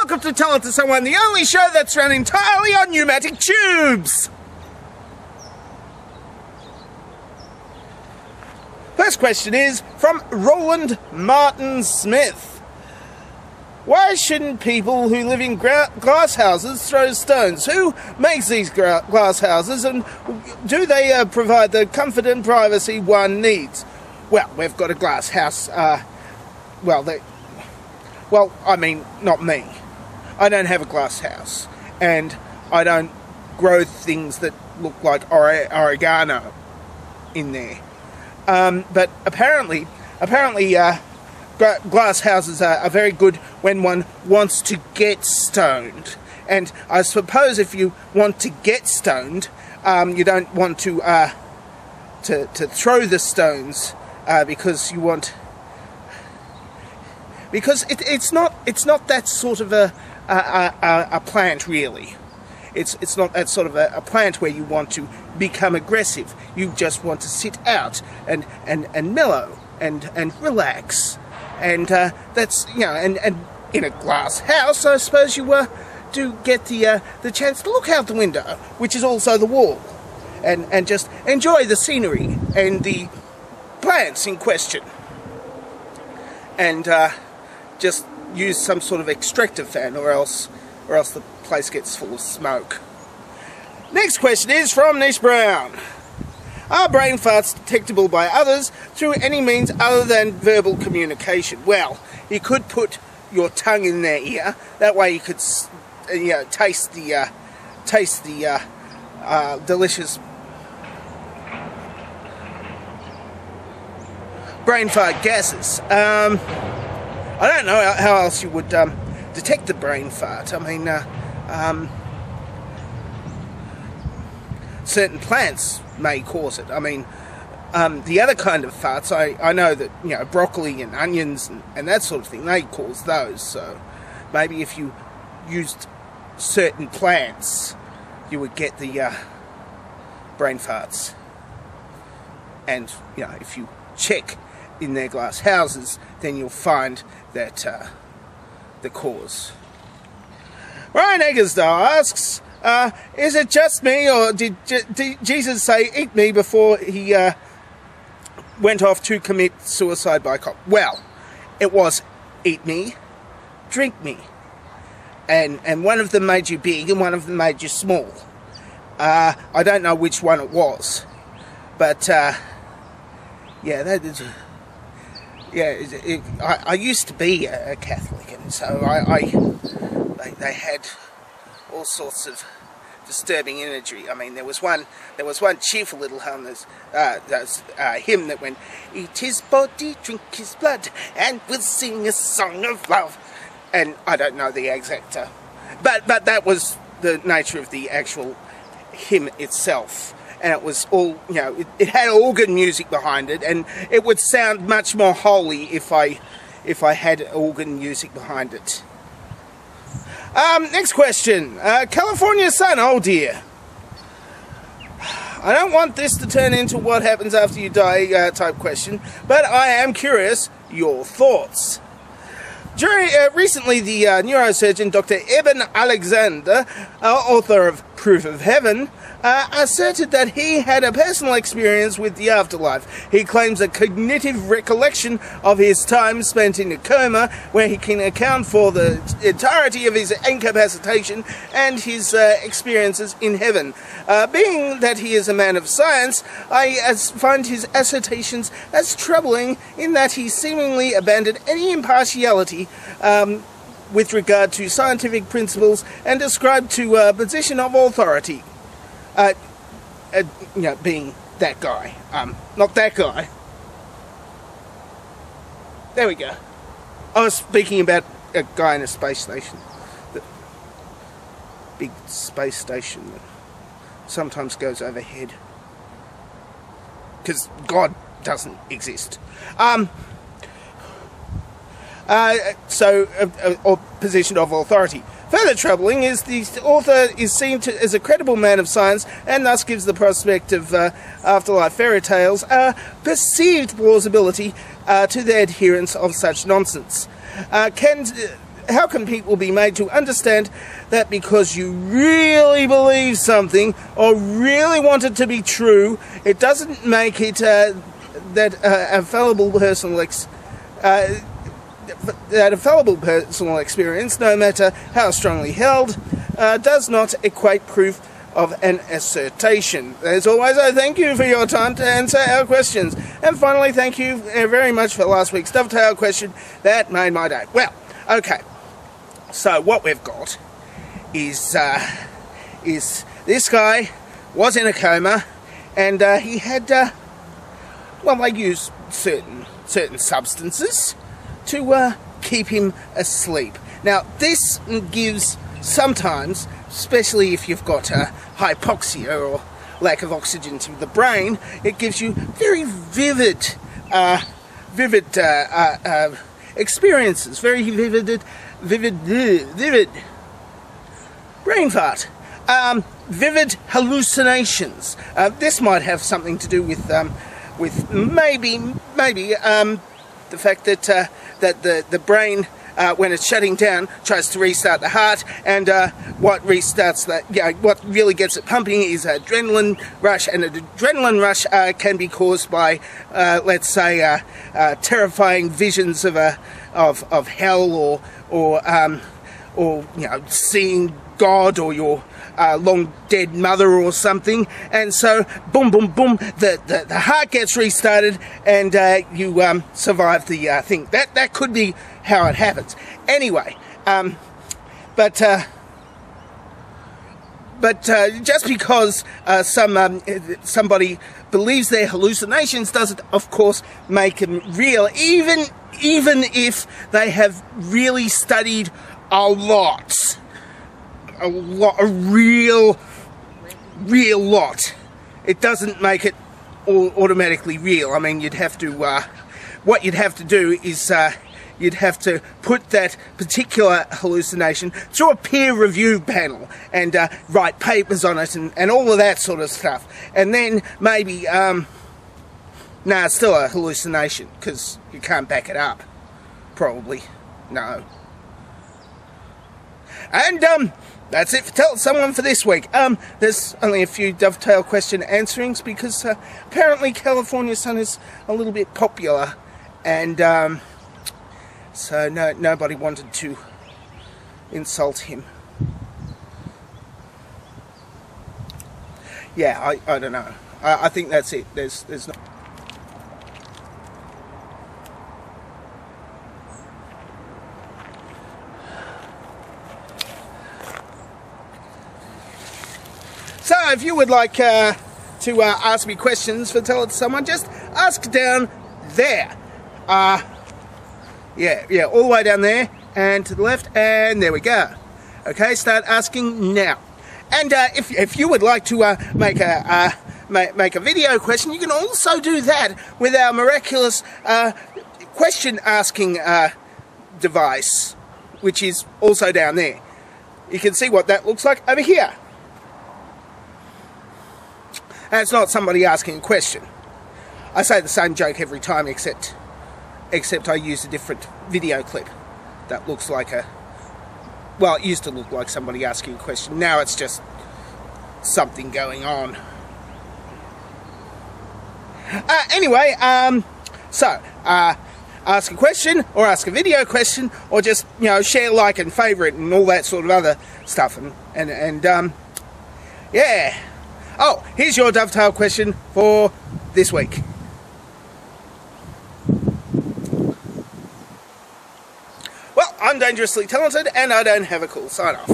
welcome to Tell It to Someone, the only show that's run entirely on pneumatic tubes. First question is from Roland Martin Smith. Why shouldn't people who live in glass houses throw stones? Who makes these glass houses, and do they provide the comfort and privacy one needs? Well, we've got a glass house. Well, I mean, not me. I don't have a glass house, and I don't grow things that look like oregano in there. But apparently, glass houses are very good when one wants to get stoned. And I suppose if you want to get stoned, you don't want to throw the stones because you want. Because it's not that sort of a plant, really. It's not that sort of a plant where you want to become aggressive. You just want to sit out and mellow and relax. And that's, you know, and in a glass house, I suppose you do get the chance to look out the window, which is also the wall, and just enjoy the scenery and the plants in question. And just use some sort of extractor fan, or else the place gets full of smoke. Next question is from Nish Brown. Are brain farts detectable by others through any means other than verbal communication? Well, you could put your tongue in their ear. That way you could, you know, taste the delicious brain fart gases. I don't know how else you would detect the brain fart. I mean, certain plants may cause it. I mean, the other kind of farts, I know that, you know, broccoli and onions and that sort of thing, they cause those. So maybe if you used certain plants, you would get the brain farts. And, you know, if you check in their glass houses, then you'll find that the cause. Ryan Eggersdale asks, is it just me, or did Jesus say eat me before he went off to commit suicide by cop? Well, it was eat me, drink me, and one of them made you big and one of them made you small. I don't know which one it was, but yeah, that is. Yeah, I used to be a Catholic, and so they had all sorts of disturbing imagery. I mean, there was one cheerful little hymn that went, "Eat his body, drink his blood, and we'll sing a song of love." And I don't know the exact, but that was the nature of the actual hymn itself. And it was all, you know, it had organ music behind it, and it would sound much more holy if I had organ music behind it. Next question. California sun, oh dear. I don't want this to turn into what happens after you die type question, but I am curious your thoughts. Recently, the neurosurgeon Dr. Eben Alexander, author of Proof of Heaven, asserted that he had a personal experience with the afterlife. He claims a cognitive recollection of his time spent in a coma, where he can account for the entirety of his incapacitation and his experiences in heaven. Being that he is a man of science, I find his assertions as troubling, in that he seemingly abandoned any impartiality with regard to scientific principles and ascribed to a position of authority. You know, being that guy. Not that guy. There we go. I was speaking about a guy in a space station. The big space station that sometimes goes overhead. Because God doesn't exist. Or position of authority. Further troubling is the author is seen as a credible man of science, and thus gives the prospect of afterlife fairy tales a perceived plausibility to the adherents of such nonsense. how can people be made to understand that because you really believe something or really want it to be true, it doesn't make it that a fallible personal experience, no matter how strongly held, does not equate proof of an assertion. As always, I thank you for your time to answer our questions. And finally, thank you very much for last week's dovetail question. That made my day. Well, okay. So what we've got is this guy was in a coma, and he had well, they use certain substances to keep him asleep. Now, this gives sometimes, especially if you've got hypoxia or lack of oxygen to the brain, it gives you very vivid experiences, very vivid brain fart, vivid hallucinations. This might have something to do with maybe the fact that the brain, when it's shutting down, tries to restart the heart, and what restarts that, what really gets it pumping is adrenaline rush, and an adrenaline rush can be caused by, let's say, terrifying visions of hell, or seeing God or your long dead mother or something, and so boom, boom, boom, the heart gets restarted, and you survive the thing. That could be how it happens. Anyway, but just because somebody believes their hallucinations doesn't, of course, make them real, even if they have really studied a real lot. It doesn't make it automatically real. I mean, you'd have to, what you'd have to do is, you'd have to put that particular hallucination through a peer review panel and write papers on it and all of that sort of stuff. And then maybe, it's still a hallucination, because you can't back it up. Probably. No. And, that's it for Tell Someone for this week. There's only a few dovetail question answerings because apparently California Sun is a little bit popular, and so nobody wanted to insult him. Yeah, I don't know. I think that's it. There's no. So, if you would like to ask me questions for Tell It to Someone, just ask down there. Yeah, all the way down there, and to the left, and there we go. Okay, start asking now. And if you would like to make a video question, you can also do that with our miraculous question asking device, which is also down there. You can see what that looks like over here. And it's not somebody asking a question. I say the same joke every time, except I use a different video clip that looks like well, it used to look like somebody asking a question. Now it's just something going on. Anyway, so ask a question, or ask a video question, or just, share, like, and favourite, and all that sort of other stuff, and yeah. Oh, here's your dovetail question for this week. Well, I'm dangerously talented, and I don't have a cool sign-off.